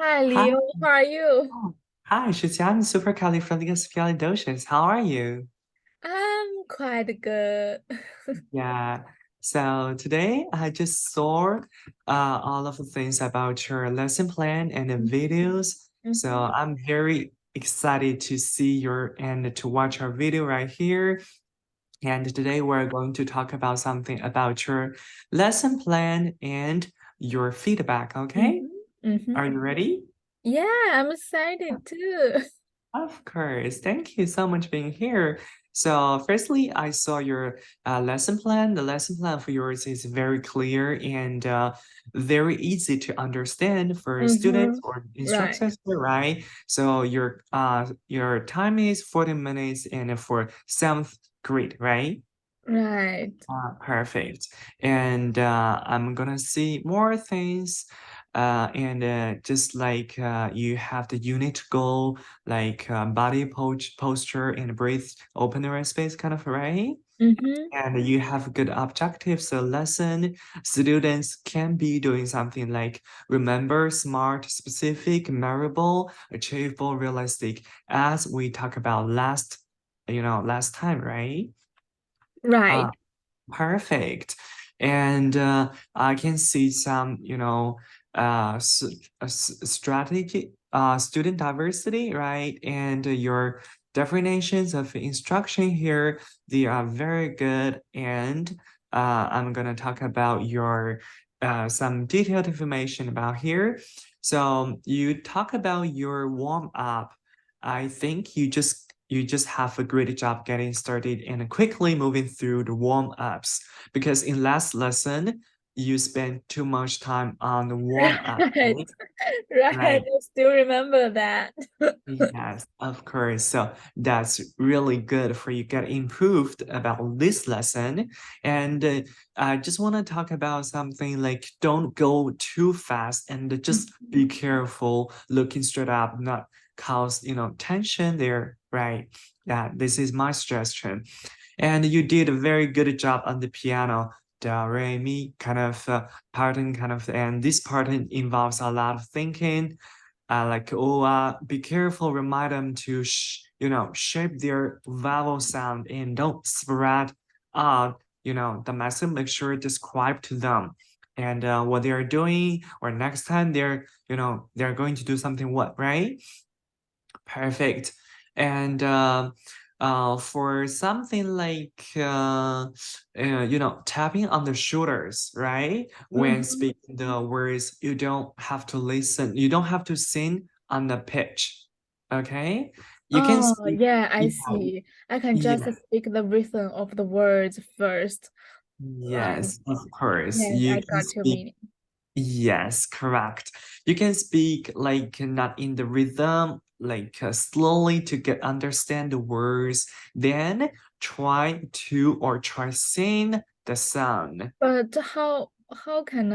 Hi, Hi, Leo. How are you? oh, hi, Shixian, supercalifragilisticexpialidocious. How are you? I'm quite good. Yeah. So today I just saw all of the things about your lesson plan and the videos. So Mm-hmm. I'm very excited to see your and to watch our video right here. And today we're going to talk about something about your lesson plan and your feedback. Okay? Mm-hmm. Mm-hmm. Are you ready? Yeah, I'm excited too. Of course. Thank you so much being here. So, firstly, I saw your lesson plan. The lesson plan for yours is very clear and very easy to understand for Mm-hmm. students or Right, instructors, right? So your time is 40 minutes and for seventh grade, right? right. Perfect. And I'm gonna see more things. And just like you have the unit goal, like body posture and breathe, open the right space, kind of, right? Mm-hmm. And you have good objectives. So lesson students can be doing something like remember, smart, specific, memorable, achievable, realistic, as we talked about last time, right? Right. Perfect. And I can see some, strategy, student diversity, right? And your definitions of instruction here, they are very good. And I'm gonna talk about your some detailed information about here. So you talk about your warm up. I think you just have a great job getting started and quickly moving through the warm-ups because in last lesson you spent too much time on the warm-up, Right. right? Right. Right. I still remember that. Yes, of course. So that's really good for you get improved about this lesson. And I just want to talk about something like don't go too fast and just be careful looking straight up, not cause, tension there, right? Yeah, this is my suggestion. And you did a very good job on the piano. Do, re, mi kind of pattern kind of, and this pattern involves a lot of thinking be careful, remind them to, shape their vowel sound and don't spread the message, make sure describe to them and what they are doing, or next time they're going to do something what, right? Perfect. And for something like tapping on the shoulders, right? When Mm-hmm. speaking the words, you don't have to listen. You don't have to sing on the pitch. Okay? You can Oh, speak. yeah, I Yeah, see. I can just yeah, speak the rhythm of the words first. Right. yes, of course. Yes, You I can got your speak. meaning. Yes, correct. You can speak like not in the rhythm, like slowly to get understand the words. Then try sing the song. But how can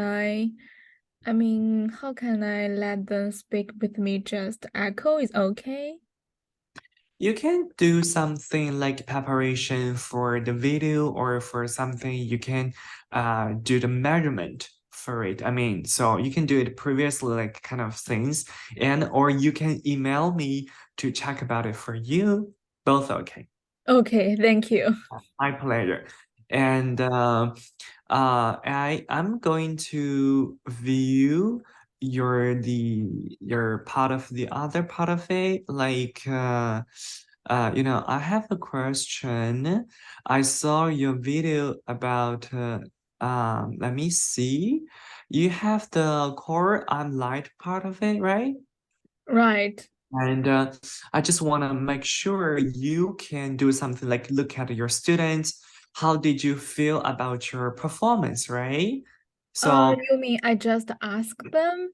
how can I let them speak with me? Just echo is okay? You can do something like preparation for the video or for something you can do the measurement for it. I mean, so you can do it previously, like kind of things, and or you can email me to check about it for you. Both okay. Okay, thank you. My pleasure. And I'm going to view your part of the other part of it. I have a question. I saw your video about let me see. You have the core I'm light part of it, right? Right. And I just want to make sure you can do something like look at your students. How did you feel about your performance, right? So, You mean I just ask them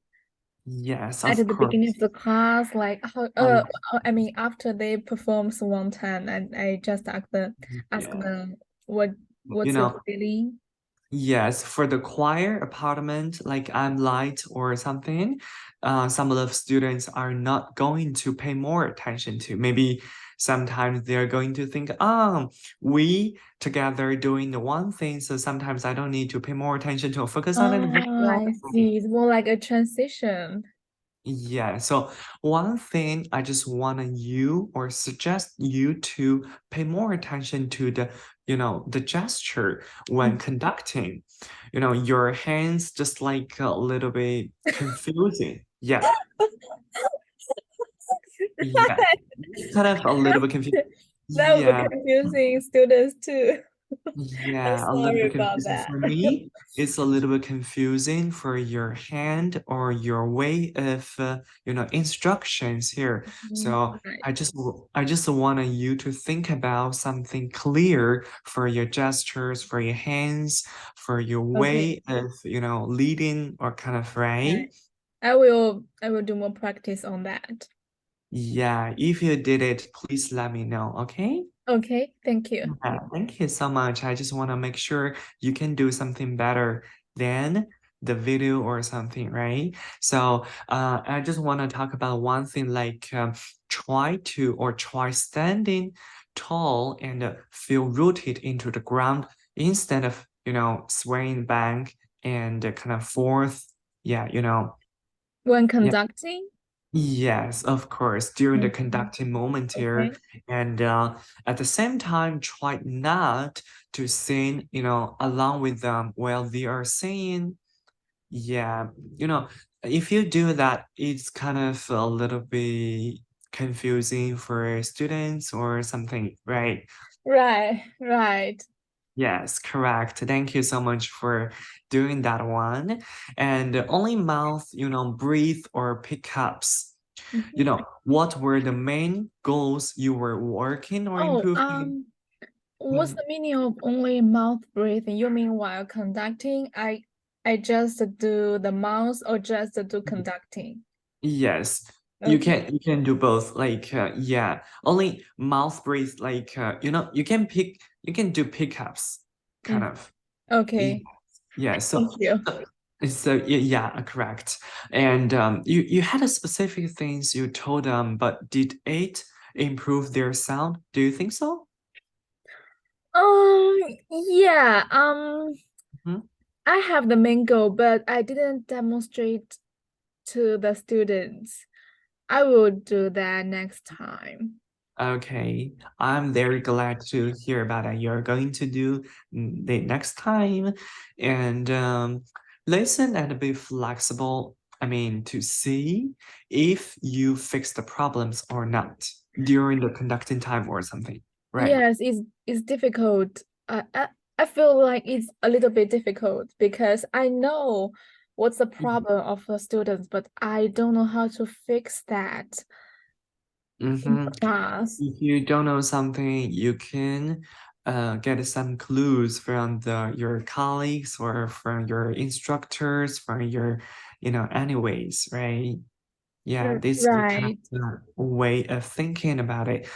yes, at of the beginning course. of the class, like how I, I mean after they perform one time and I just ask yeah, them what you what's your know, feeling? yes, for the choir apartment, like I'm light or something, some of the students are not going to pay more attention to. Maybe sometimes they're going to think, we together doing the one thing, so sometimes I don't need to pay more attention to focus on it very Oh, well. I see. It's more like a transition. Yeah, so one thing I just want you or suggest you to pay more attention to the gesture when Mhm. conducting. Your hands just like a little bit confusing. Yeah, yeah, it's kind of a little bit confusing. That would be Yeah, confusing students too. I'm yeah, a little sorry bit about confusing that. for me. It's a little bit confusing for your hand or your way of, instructions here. Mhm. So Right. I just wanted you to think about something clear for your gestures, for your hands, for your Okay. way of, leading or kind of right. Right. I will do more practice on that. Yeah, if you did it, please let me know, okay? Okay, thank you. Yeah, thank you so much. I just want to make sure you can do something better than the video or something, right? So I just want to talk about one thing like try standing tall and feel rooted into the ground instead of, swaying back and kind of forth. Yeah, When yeah. conducting? Yes, of course, during the Mhm. conducting moment here. Okay. And at the same time, try not to sing, along with them while they are singing. Yeah, if you do that, it's kind of a little bit confusing for students or something, right? Right, right. Yes, correct. Thank you so much for doing that one. And only mouth, breathe or pickups. Mhm. What were the main goals you were working or Oh, improving? what's Mhm. the meaning of only mouth breathing? You mean while conducting? I just do the mouth or just do conducting? Yes, you Okay. can you can do both. Like yeah, only mouth breathe. Like you can do pickups, kind Mm. of. Yeah, Okay. yeah. Thank you. Yeah, correct. And you had a specific things you told them, but did it improve their sound? Do you think so? Um, yeah, Mhm. I have the main goal, but I didn't demonstrate to the students. I will do that next time. Okay, I'm very glad to hear about that. You're going to do the next time and listen and be flexible. I mean, to see if you fix the problems or not during the conducting time or something, right? Yes, it's difficult. I feel like it's a little bit difficult because I know what's the problem of the students, but I don't know how to fix that in Mm-hmm. class. If you don't know something, you can get some clues from your colleagues or from your instructors, from your, anyways, right? Yeah, this is kind of Right. the way of thinking about it.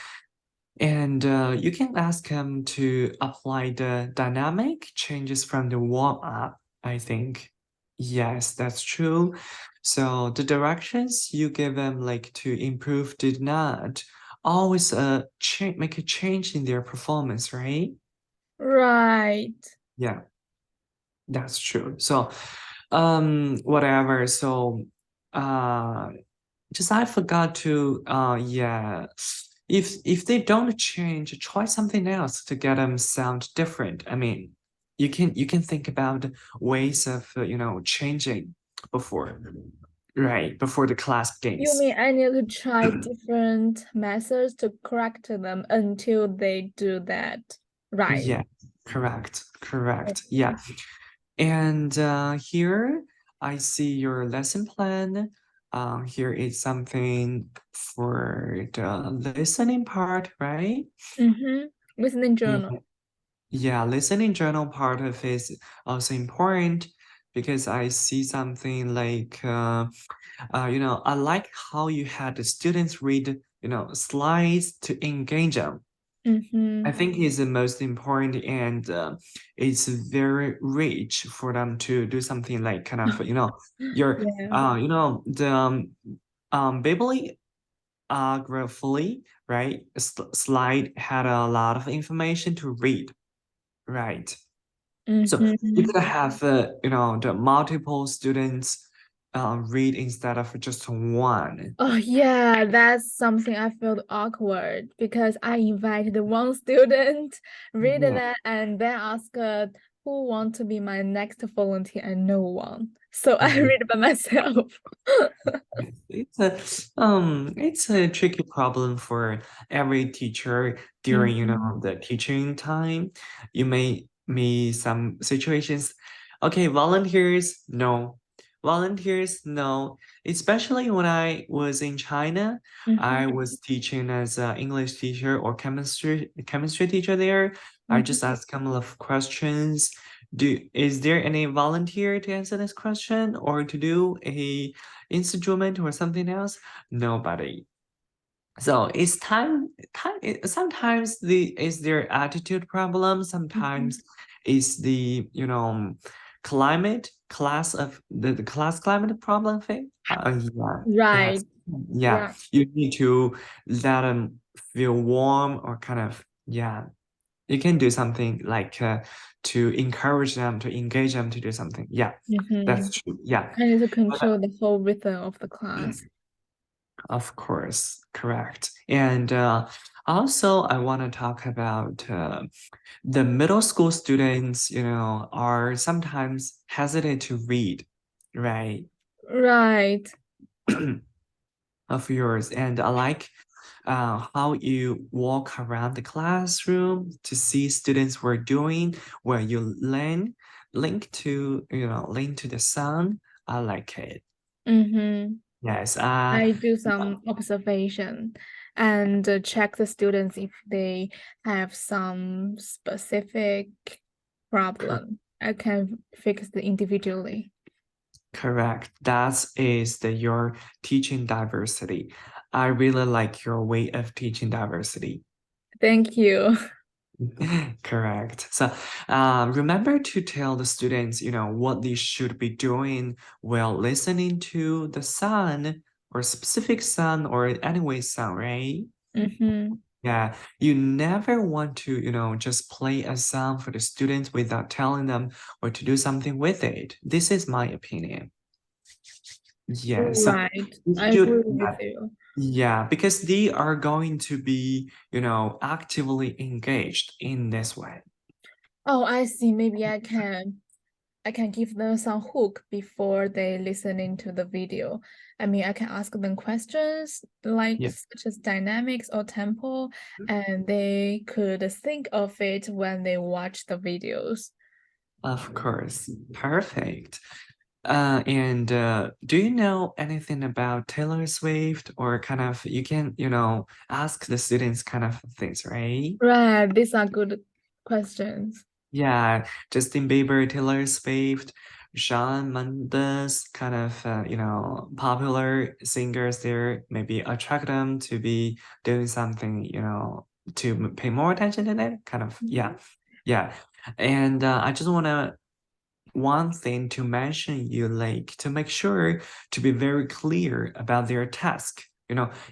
And you can ask them to apply the dynamic changes from the warm up, I think. Yes, that's true. So the directions you give them like to improve did not always make a change in their performance, right? Right. Yeah, that's true. So whatever. So uh just I forgot to yeah. If they don't change, try something else to get them sound different. I mean, you can think about ways of changing before, right? Before the class You begins. mean I need to try different methods to correct them until they do that? Right. Yeah, correct, correct. Yeah. Okay. And here I see your lesson plan. Here is something for the listening part, right? Mm-hmm. Listening Mhm. journal. Yeah, listening journal part of it is also important because I see something like, I like how you had the students read, slides to engage them. I Mm-hmm. think is the most important and it's very rich for them to do something like kind of, your, Yeah. the bibliographically, right? Slide had a lot of information to read, right? So you Mm-hmm. could have, the multiple students read instead of just one. Oh yeah, that's something I felt awkward because I invited one student, read Yeah. that, and then asked who want to be my next volunteer, and no one. So I Mhm. read by myself. It's a tricky problem for every teacher during, Mhm. the teaching time. You may meet some situations. Okay, volunteers, no. Volunteers, no. Especially when I was in China, I Mhm. was teaching as an English teacher or chemistry teacher there. I just Mhm. asked a couple of questions. Is there any volunteer to answer this question or to do a instrument or something else? Nobody. So it's sometimes is their attitude problem, sometimes Mhm. is the climate class of the class climate problem thing. Yeah, that's Right, yeah. right. You need to let them feel warm or kind of yeah. You can do something like to encourage them to engage them to do something. Yeah, Mm-hmm. that's true. Yeah. I need to But control the whole rhythm of the class. of course, correct. And also, I want to talk about the middle school students, are sometimes hesitant to read, right? Right. Of yours. And I like how you walk around the classroom to see students were doing, where you link to the sun. I like it. Mm-hmm. Yes. I do some observation and check the students if they have some specific problem. I can fix it individually. Correct. That is your teaching diversity. I really like your way of teaching diversity. Thank you. Correct. So, remember to tell the students, what they should be doing while listening to the sun or specific sun or anyway sun, right? Mm-hmm. Yeah, you never want to, just play a song for the students without telling them what to do something with it. This is my opinion. Yeah, so Right. you I should, agree with yeah, you. yeah, because they are going to be, actively engaged in this way. Oh, I see. Maybe I can give them some hook before they listening to the video. I mean, I can ask them questions like Yeah, such as dynamics or tempo, and they could think of it when they watch the videos. of course. Perfect. And do you know anything about Taylor Swift or kind of you can, ask the students kind of things, right? Right, these are good questions. Yeah, Justin Bieber, Taylor Swift, Shawn Mendes, kind of popular singers there maybe attract them to be doing something, to pay more attention to that kind of Mhm. yeah, yeah. And I just wanna one thing to mention you like to make sure to be very clear about their task,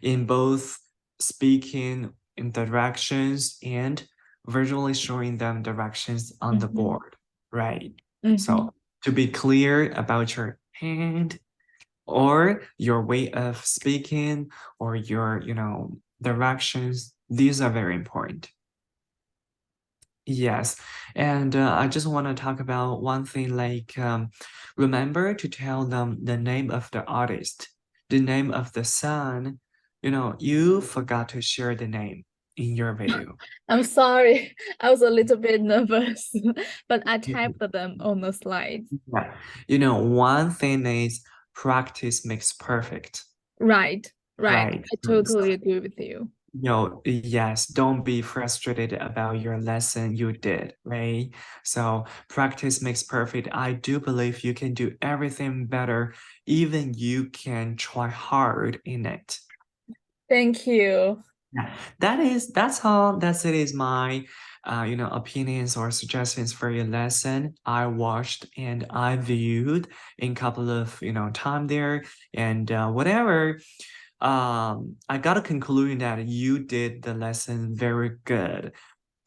in both speaking in directions and visually showing them directions on the Mhm. board, right? Mhm. So to be clear about your hand or your way of speaking or your, directions, these are very important. Yes, and I just want to talk about one thing like remember to tell them the name of the artist, the name of the song. You forgot to share the name in your video. I'm sorry, I was a little bit nervous, but I typed them on the slides. Yeah. One thing is practice makes perfect, Right, right. right? I totally agree with you. Yes, don't be frustrated about your lesson you did, right? So practice makes perfect. I do believe you can do everything better, even you can try hard in it. Thank you. Yeah, that's all. It is my opinions or suggestions for your lesson. I watched and I viewed in couple of time there and whatever I got a conclusion that you did the lesson very good,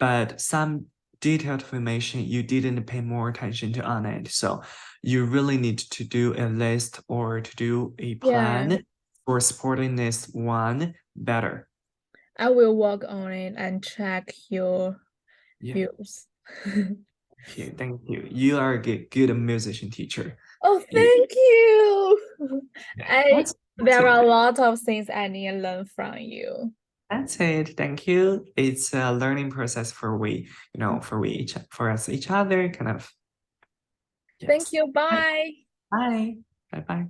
but some detailed information you didn't pay more attention to on it. So you really need to do a list or to do a Yeah, plan for supporting this one better. I will work on it and check your Yeah, views. thank you. Thank you. You are a good musician teacher. Oh, You, thank you. yeah, I that's there it. are a lot of things I need to learn from you. That's it. Thank you. It's a learning process for for us each other, kind of. Thank Yes. you. Bye. Bye. Bye. Bye. Bye.